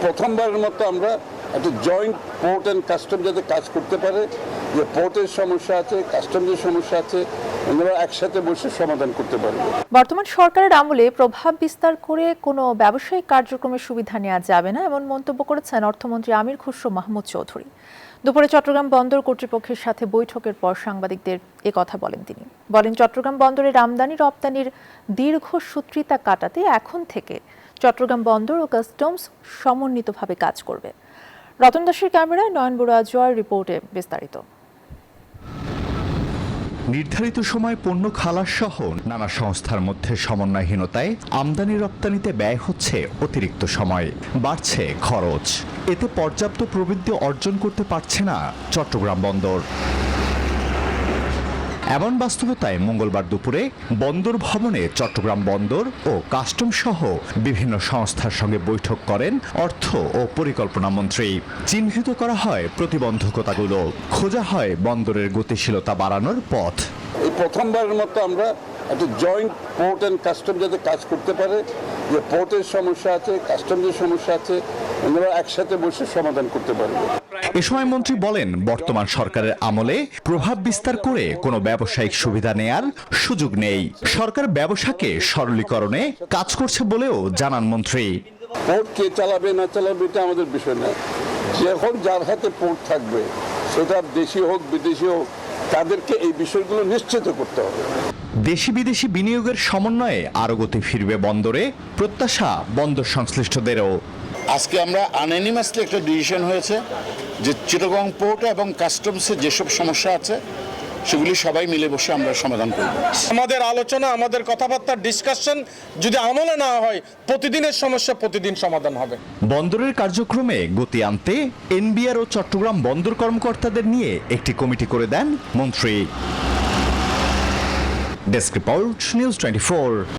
প্রথমবারের মতো আমরা একটা জয়েন্ট পোর্ট অ্যান্ড কাস্টম যাতে কাজ করতে পারে, যে পোর্টের সমস্যা আছে, কাস্টমসের সমস্যা আছে, আমরা একসাথে বসে সমাধান করতে পারবো। বর্তমান সরকারের আমলে প্রভাব বিস্তার করে কোনো ব্যবসায়িক কার্যক্রমের সুবিধা নেওয়া যাবে না, এমন মন্তব্য করেছেন অর্থমন্ত্রী আমির খসরু মাহমুদ চৌধুরী। দুপুরে চট্টগ্রাম বন্দর কর্তৃপক্ষের সাথে বৈঠকের পর সাংবাদিকদের কথা বলেন তিনি। বলেন, চট্টগ্রাম বন্দরের আমদানি রপ্তানির দীর্ঘ সূত্রিতা কাটাতে এখন থেকে চট্টগ্রাম বন্দর ও কাস্টমস সমন্বিতভাবে কাজ করবে। রতন দাসের ক্যামেরায় নয়ন বড়ুয়া জয়ের রিপোর্টে বিস্তারিত। নির্ধারিত সময় পণ্য খালাস সহ নানা সংস্থার মধ্যে সমন্বয়হীনতায় আমদানি রপ্তানিতে ব্যয় হচ্ছে অতিরিক্ত সময়, বাড়ছে খরচ। এতে পর্যাপ্ত প্রবৃদ্ধি অর্জন করতে পারছে না চট্টগ্রাম বন্দর। এমন বাস্তবতায় মঙ্গলবার দুপুরে বন্দর ভবনে চট্টগ্রাম বন্দর ও কাস্টম সহ বিভিন্ন সংস্থার সঙ্গে বৈঠক করেন অর্থ ও পরিকল্পনা মন্ত্রী। চিহ্নিত করা হয় প্রতিবন্ধকতাগুলো, খোঁজা হয় বন্দরের গতিশীলতা বাড়ানোর পথ। এই প্রথমবারের মতো আমরা একটা জয়েন্ট পোর্ট অ্যান্ড কাস্টম যাতে কাজ করতে পারে, যে পোর্টের সমস্যা আছে, কাস্টমসের সমস্যা আছে, আমরা একসাথে বসে সমাধান করতে পারবো। এ সময় মন্ত্রী বলেন, বর্তমান সরকারের আমলে প্রভাব বিস্তার করে কোনো ব্যবসায়িক সুবিধা নেয়ার সুযোগ নেই। সরকার ব্যবসাকে সরলীকরণে কাজ করছে বলেও জানান মন্ত্রী। পোর্ট কে চালাবে না চালাবে এটা আমাদের বিষয় না, যখন যার হাতে পোর্ট থাকবে, সেটা দেশি হোক বিদেশি হোক, তাদেরকে এই বিষয়গুলো নিশ্চিত করতে হবে। দেশি বিদেশি বিনিয়োগের সমন্বয়ে আরো গতি ফিরবে বন্দরে, প্রত্যাশা বন্দর সংশ্লিষ্টদেরও। আজকে আমরা আনএনিমাসলি একটা ডিসিশন হয়েছে যে চিটাগং পোর্ট এবং কাস্টমসে যেসব সমস্যা আছে সেগুলি সবাই মিলে বসে আমরা সমাধান করব। আমাদের আলোচনা, আমাদের কথাবার্তার ডিসকাশন যদি আমলে না হয়, প্রতিদিনের সমস্যা প্রতিদিন সমাধান হবে। বন্দরের কার্যক্রমে গতি আনতে এনবিআর ও চট্টগ্রাম বন্দর কর্মকর্তাদের নিয়ে একটি কমিটি করে দেন মন্ত্রী। Desk report, news 24।